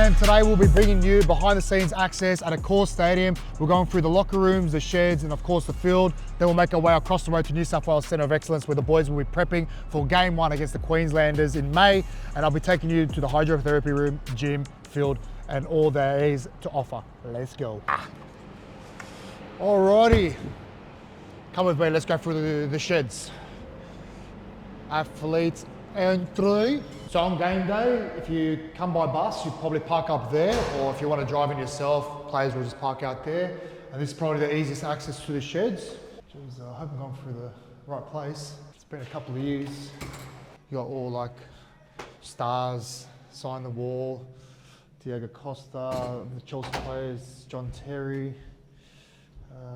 and today we'll be bringing you behind the scenes access at Accor Stadium. We're going through the locker rooms, the sheds, and of course the field. Then we'll make our way across the road to New South Wales Centre of Excellence, where the boys will be prepping for game one against the Queenslanders in May. And I'll be taking you to the hydrotherapy room, gym, field, and all there is to offer. Let's go. Alrighty, come with me, let's go through the sheds. Athletes entry. So on game day, if you come by bus, you probably park up there, or if you want to drive in yourself, players will just park out there. And this is probably the easiest access to the sheds. Jeez, I hope I'm going through the right place. It's been a couple of years. You got all like stars, sign the wall, Diego Costa, the Chelsea players, John Terry.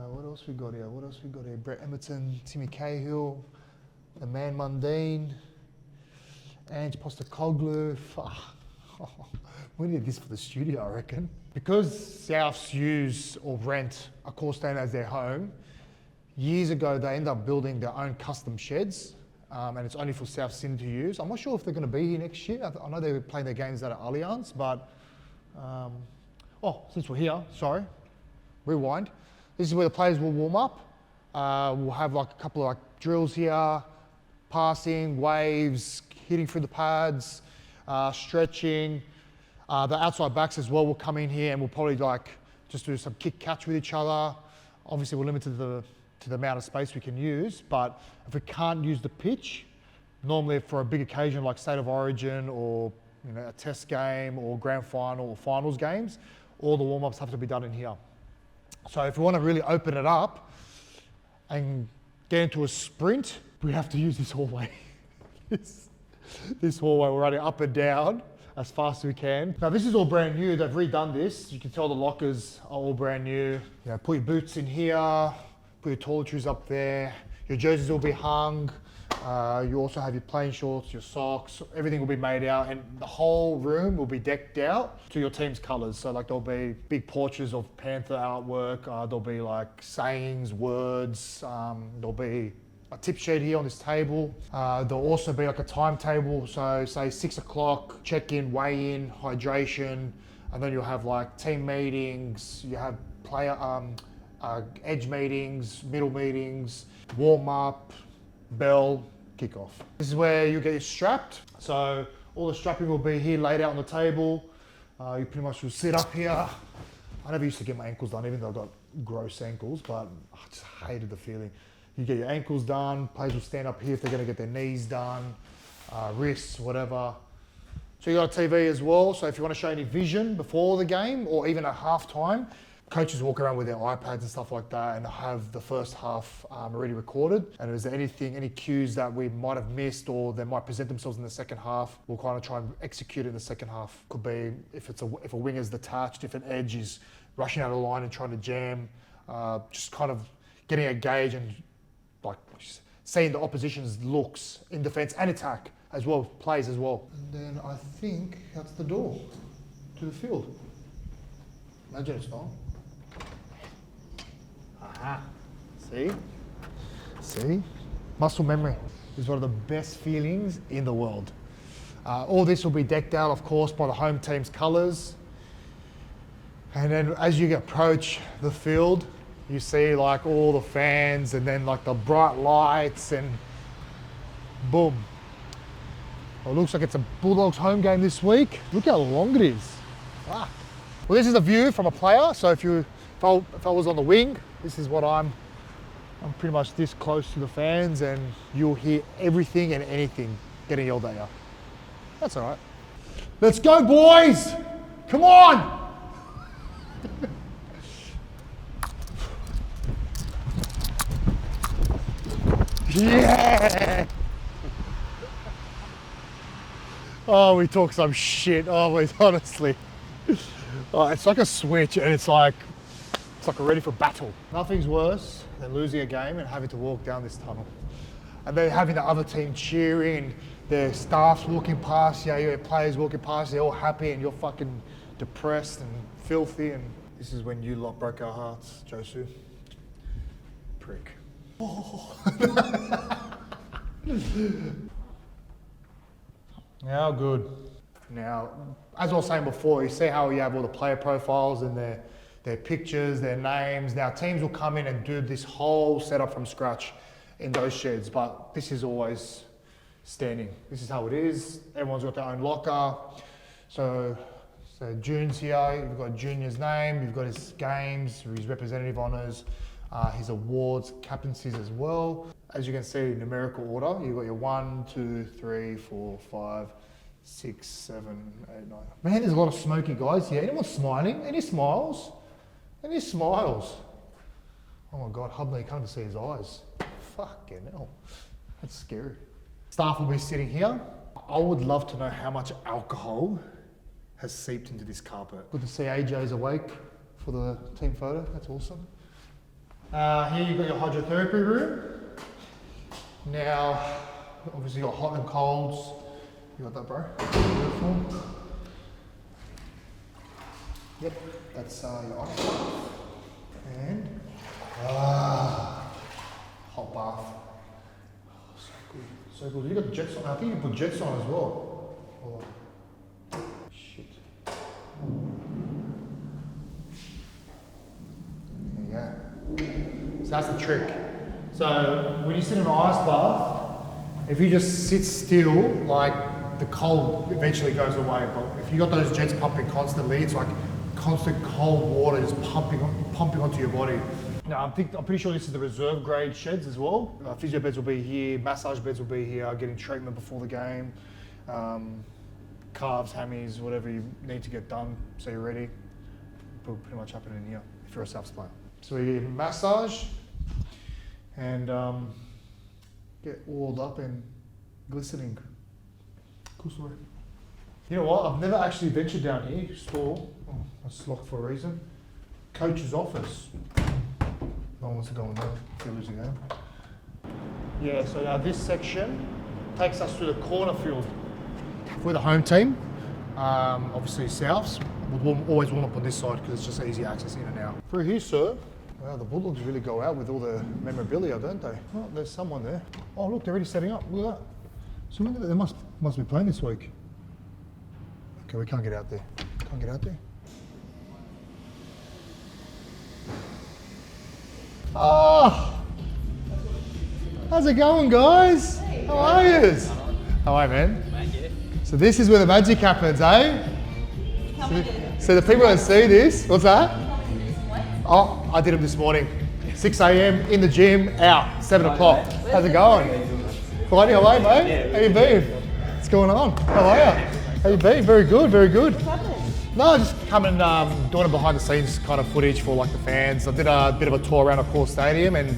What else we got here? Brett Emerton, Timmy Cahill, the Man Mundine, Ange Postecoglou. We need this for the studio, I reckon. Because Souths use or rent Accor Stadium as their home, years ago they ended up building their own custom sheds, and it's only for South Sydney to use. I'm not sure if they're going to be here next year. I know they're playing their games out at Allianz, but since we're here, sorry, rewind. This is where the players will warm up. We'll have like a couple of like drills here, passing, waves, hitting through the pads, stretching. The outside backs as well will come in here and we'll probably like just do some kick catch with each other. Obviously we're limited to the amount of space we can use, but if we can't use the pitch, normally for a big occasion like State of Origin or a test game or grand final or finals games, all the warm-ups have to be done in here. So if we want to really open it up and get into a sprint, we have to use this hallway. This hallway, we're running up and down as fast as we can. Now this is all brand new, they've redone this. You can tell the lockers are all brand new. Put your boots in here, put your toiletries up there, your jerseys will be hung. You also have your playing shorts, your socks, everything will be made out, and the whole room will be decked out to your team's colours. So like there'll be big portraits of Panther artwork, there'll be like sayings, words, there'll be a tip sheet here on this table. There'll also be like a timetable, so say 6 o'clock, check-in, weigh-in, hydration, and then you'll have like team meetings, you have player edge meetings, middle meetings, warm-up, bell, kickoff. This is where you get strapped. So all the strapping will be here laid out on the table. You pretty much will sit up here. I never used to get my ankles done, even though I've got gross ankles, but I just hated the feeling. You get your ankles done, players will stand up here if they're gonna get their knees done, wrists, whatever. So you got a TV as well, so if you want to show any vision before the game or even at halftime, coaches walk around with their iPads and stuff like that and have the first half already recorded. And if there's any cues that we might have missed or they might present themselves in the second half, we'll kind of try and execute it in the second half. Could be if a wing is detached, if an edge is rushing out of the line and trying to jam, just kind of getting a gauge and like seeing the opposition's looks in defence and attack as well, plays as well. And then I think that's the door to the field. Imagine it's not. Aha, see? Muscle memory is one of the best feelings in the world. All this will be decked out, of course, by the home team's colours. And then as you approach the field, you see like all the fans and then like the bright lights and boom. Well, it looks like it's a Bulldogs home game this week. Look how long it is. Fuck. Well, this is a view from a player. So if I was on the wing, this is what I'm pretty much this close to the fans and you'll hear everything and anything getting yelled at you. That's all right. Let's go, boys! Come on! Yeah! Oh, we talk some shit, always, honestly. Oh, it's like a switch and it's like we're ready for battle. Nothing's worse than losing a game and having to walk down this tunnel. And then having the other team cheering and their staffs walking past you, your players walking past you, they're all happy and you're fucking depressed and filthy. And this is when you lot broke our hearts, Josu. Prick. Oh. How good. Now, as I was saying before, you see how you have all the player profiles and their pictures, their names. Now, teams will come in and do this whole setup from scratch in those sheds, but this is always standing. This is how it is. Everyone's got their own locker. So June's here, you've got Junior's name, you've got his games, his representative honours, his awards, captaincies as well. As you can see, numerical order, you've got your 1, 2, 3, 4, 5, 6, 7, 8, 9. Man, there's a lot of smoky guys here. Anyone smiling? Any smiles? Any smiles? Oh my God, Hubney, can't even see his eyes. Fucking hell, that's scary. Staff will be sitting here. I would love to know how much alcohol has seeped into this carpet. Good to see AJ's awake for the team photo, that's awesome. Here you've got your hydrotherapy room. Now, obviously you've got hot and colds. You got that, bro? Beautiful. Yep, that's your ice bath. And, hot bath. Oh, so good, so good. You got jets on, I think you put jets on as well. Oh. Shit. There you go. So that's the trick. So when you sit in an ice bath, if you just sit still, like the cold eventually goes away. But if you got those jets pumping constantly, it's like constant cold water just pumping onto your body. Now I'm pretty sure this is the reserve grade sheds as well. Physio beds will be here, massage beds will be here, getting treatment before the game. Calves, hammies, whatever you need to get done so you're ready, will pretty much happen in here if you're a Souths player. So we get massage and get oiled up and glistening. Cool story. You know what? I've never actually ventured down here. Store, it's locked for a reason. Coach's office. No one wants to go in there if they lose a game. Yeah, so now this section takes us to the corner field. For the home team, obviously Souths, we'll always warm up on this side because it's just easy access in and out. Through here, sir. Wow, the Bulldogs really go out with all the memorabilia, don't they? Oh, there's someone there. Oh, look, they're already setting up. Look at that. So look at that. They must be playing this week. Okay, we can't get out there. Can't get out there. Oh! How's it going, guys? Hey, how are you? How are you, man? So this is where the magic happens, eh? So the people that see this, what's that? Oh, I did them this morning. 6 a.m. in the gym, out, 7 o'clock. How's it going? Fine, how are you, mate? How you been? What's going on? How are you? How you been? Very good, very good. What's happening? No, just coming, doing a behind the scenes kind of footage for like the fans. I did a bit of a tour around Accor Stadium and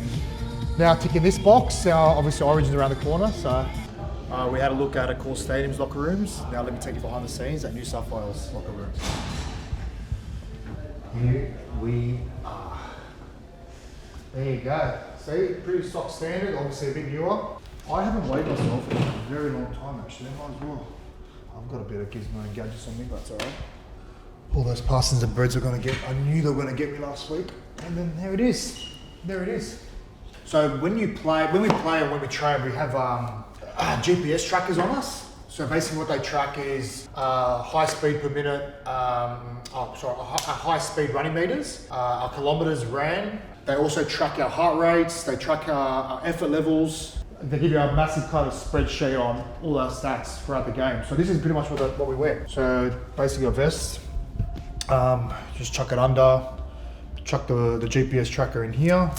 now ticking this box. Obviously Origin's around the corner, so. We had a look at Accor Stadium's locker rooms. Now let me take you behind the scenes at New South Wales locker rooms. Here we are. There you go. See, pretty stock standard, obviously a bit newer. I haven't weighed myself in a very long time actually, might as well. I've got a bit of gizmo and gadgets on me, but that's alright. All those Parsons and birds are going to get, I knew they were going to get me last week. And then there it is. There it is. So when we play and when we train, we have GPS trackers on us. So basically what they track is high speed per minute, high speed running meters, our kilometers ran. They also track our heart rates, they track our effort levels. They give you a massive kind of spreadsheet on all our stats throughout the game. So this is pretty much what we wear. So basically a vest, just chuck it under, chuck the GPS tracker in here.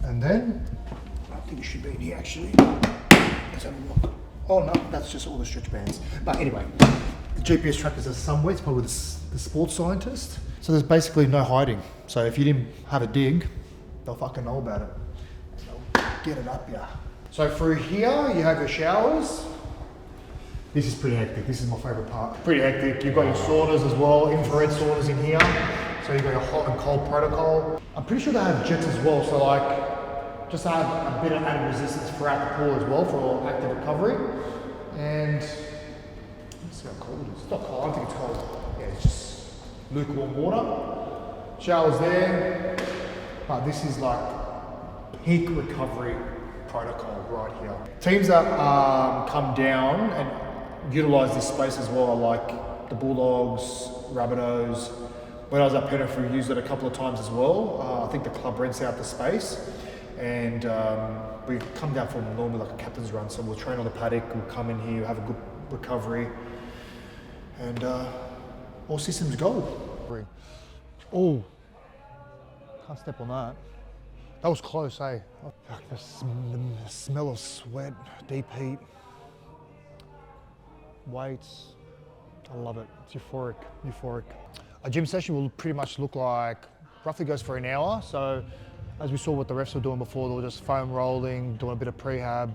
And then, I think it should be in here actually. Let's have a look. Oh no, that's just all the stretch bands. But anyway, the GPS trackers are somewhere, it's probably the sports scientist. So there's basically no hiding. So if you didn't have a dig, they'll fucking know about it. They'll get it up, yeah. So through here, you have your showers. This is pretty hectic, this is my favorite part. Pretty hectic, you've got your saunas as well, infrared saunas in here. So you've got your hot and cold protocol. I'm pretty sure they have jets as well, so like, just to have a bit of added resistance throughout the pool as well for active recovery. And let's see how cold it is. It's not cold, I don't think it's cold. Yeah, it's just lukewarm water. Showers there. But this is like peak recovery protocol right here. Teams that come down and utilise this space as well. Like the Bulldogs, Rabbitohs. When I was at Penrith, we used it a couple of times as well. I think the club rents out the space, and we come down from normally like a captain's run. So we'll train on the paddock, we'll come in here, have a good recovery, and all systems go. Oh, can't step on that. That was close, eh? The smell of sweat, deep heat, weights. I love it. It's euphoric, euphoric. A gym session will pretty much look like, roughly goes for an hour. So as we saw what the refs were doing before, they were just foam rolling, doing a bit of prehab,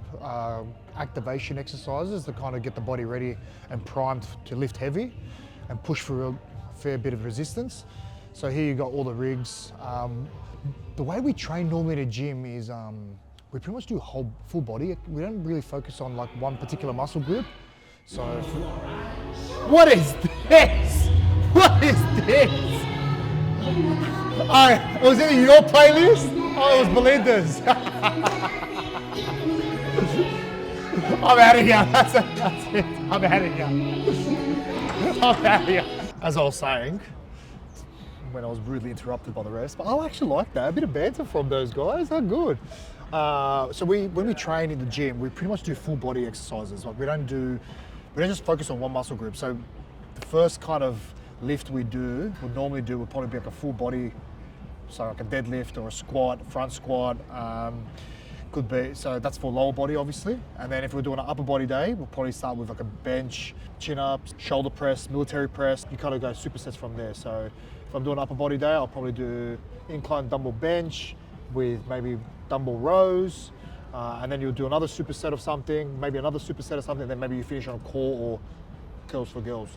activation exercises to kind of get the body ready and primed to lift heavy and push for a fair bit of resistance. So here you got all the rigs. The way we train normally in a gym is we pretty much do whole full body. We don't really focus on like one particular muscle group. So, what is this? What is this? Was it in your playlist? Oh, it was Belinda's. I'm out of here. That's it. I'm out of here. I'm out of here. As I was saying, when I was rudely interrupted by the rest, but I actually like that. A bit of banter from those guys. How good. So when we train in the gym, we pretty much do full body exercises. Like we don't just focus on one muscle group. So the first kind of lift we normally do would probably be like a full body, so like a deadlift or a squat, front squat, could be, so that's for lower body obviously. And then if we're doing an upper body day, we'll probably start with like a bench, chin ups, shoulder press, military press. You kind of go supersets from there. So if I'm doing an upper body day, I'll probably do incline dumbbell bench with maybe dumbbell rows, and then you'll do another superset of something, maybe another superset of something, then maybe you finish on a core or curls for girls.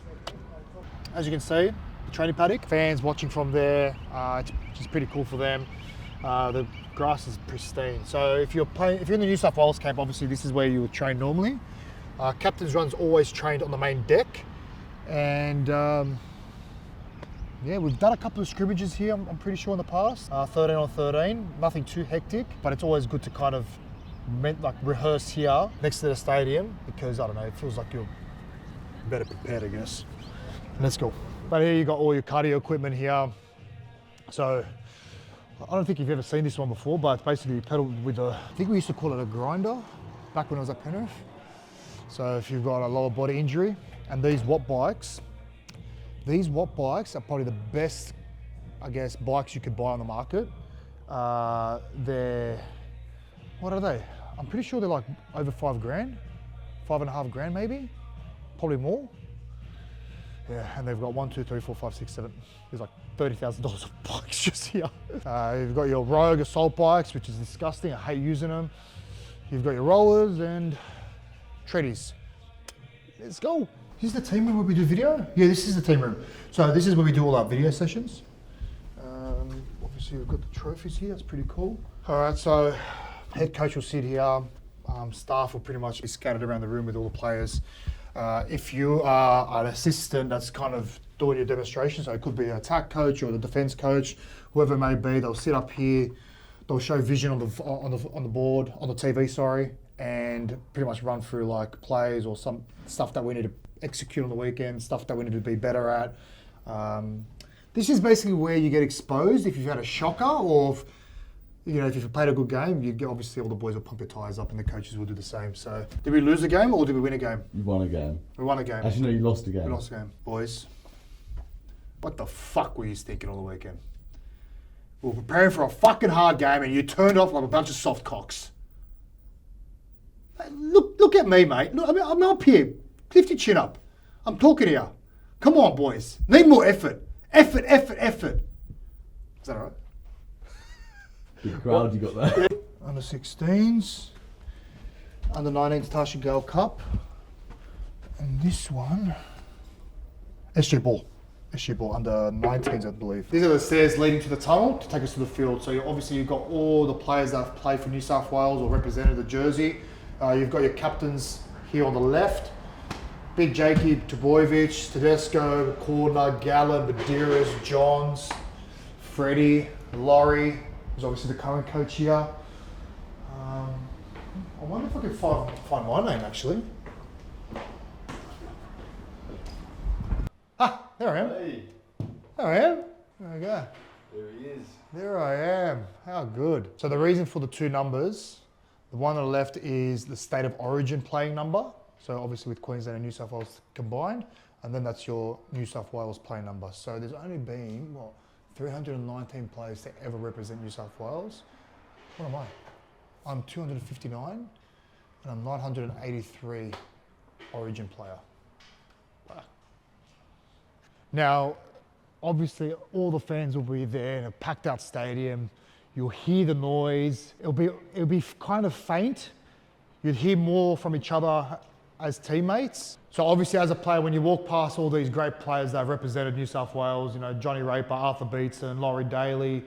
As you can see, the training paddock, fans watching from there, which is pretty cool for them. The grass is pristine. So if you're in the New South Wales camp, obviously this is where you would train normally. Captain's run's always trained on the main deck. And yeah, we've done a couple of scrimmages here, I'm pretty sure in the past. 13 on 13, nothing too hectic, but it's always good to kind of rehearse here next to the stadium because, I don't know, it feels like you're better prepared, I guess. Let's go. But here you got all your cardio equipment here. So I don't think you've ever seen this one before, but it's basically you pedal with I think we used to call it a grinder back when I was at Penrith. So if you've got a lower body injury, and these Watt bikes are probably the best, I guess, bikes you could buy on the market. They're, what are they? I'm pretty sure they're like over $5,000, $5.5 maybe, probably more. Yeah, and they've got 1, 2, 3, 4, 5, 6, 7. There's like $30,000 of bikes just here. You've got your Rogue assault bikes, which is disgusting. I hate using them. You've got your rollers and treadies. Let's go. Is this the team room where we do video? Yeah, this is the team room. So this is where we do all our video sessions. Obviously we've got the trophies here. That's pretty cool. All right, so head coach will sit here. Staff will pretty much be scattered around the room with all the players. If you are an assistant that's kind of doing your demonstration, so it could be an attack coach or the defense coach, whoever it may be, they'll sit up here, they'll show vision on the board, on the TV, sorry, and pretty much run through like plays or some stuff that we need to execute on the weekend, stuff that we need to be better at. This is basically where you get exposed if you've had a shocker or if you've played a good game, obviously all the boys will pump your tyres up and the coaches will do the same. So, did we lose a game or did we win a game? You won a game. We won a game. Actually, no, you lost a game. We lost a game. Boys, what the fuck were you thinking on the weekend? We were preparing for a fucking hard game and you turned off like a bunch of soft cocks. Look at me, mate. Look, I'm up here. Lift your chin up. I'm talking here. Come on, boys. Need more effort. Effort. Is that all right? Big crowd you got there. Under 16s, under 19s Tasha Gale Cup, and this one, SG Ball under 19s I believe. These are the stairs leading to the tunnel to take us to the field. So obviously you've got all the players that have played for New South Wales or represented the jersey. You've got your captains here on the left. Big Jakey, Tubojevic, Tedesco, Cordner, Gallen, Badiras, Johns, Freddie, Laurie, who's obviously the current coach here. I wonder if I can find my name actually. There I am. Hey, There I am. There I go. there he is. There I am. How good. So the reason for the two numbers, the one on the left is the state of origin playing number. So obviously with Queensland and New South Wales combined, and then that's your New South Wales playing number. So there's only been, 319 players to ever represent New South Wales. What am I? I'm 259 and I'm 983 origin player. Wow. Now, obviously all the fans will be there in a packed out stadium. You'll hear the noise. It'll be kind of faint. You'd hear more from each other as teammates. So obviously as a player, when you walk past all these great players that have represented New South Wales, Johnny Raper, Arthur Beetson, Laurie Daly,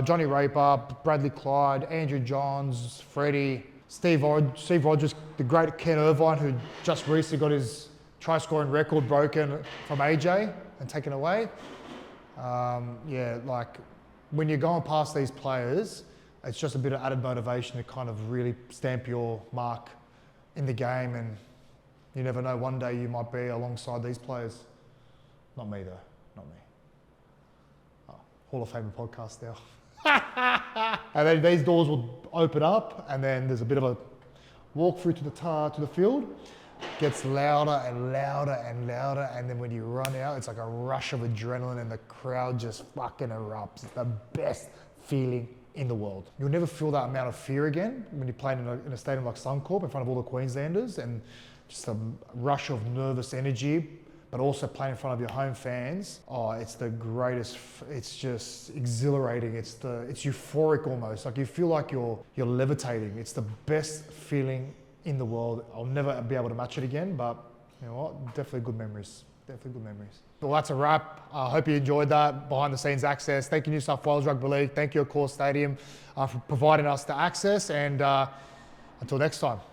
Johnny Raper, Bradley Clyde, Andrew Johns, Freddie, Steve Rogers, the great Ken Irvine, who just recently got his try scoring record broken from AJ and taken away. When you're going past these players, it's just a bit of added motivation to kind of really stamp your mark in the game, and you never know, one day you might be alongside these players. Not me though, not me. Oh, Hall of Fame podcast now. And then these doors will open up, and then there's a bit of a walk through to the field. Gets louder and louder and louder, and then when you run out, it's like a rush of adrenaline and the crowd just fucking erupts. It's the best feeling in the world. You'll never feel that amount of fear again when you're playing in a stadium like Suncorp in front of all the Queenslanders, and just a rush of nervous energy, but also playing in front of your home fans. Oh, it's the greatest. It's just exhilarating. It's euphoric almost. Like you feel like you're levitating. It's the best feeling in the world. I'll never be able to match it again, but you know what? Definitely good memories. Definitely good memories. Well, that's a wrap. I hope you enjoyed that behind the scenes access. Thank you, New South Wales Rugby League. Thank you, Accor Stadium, for providing us the access. And until next time.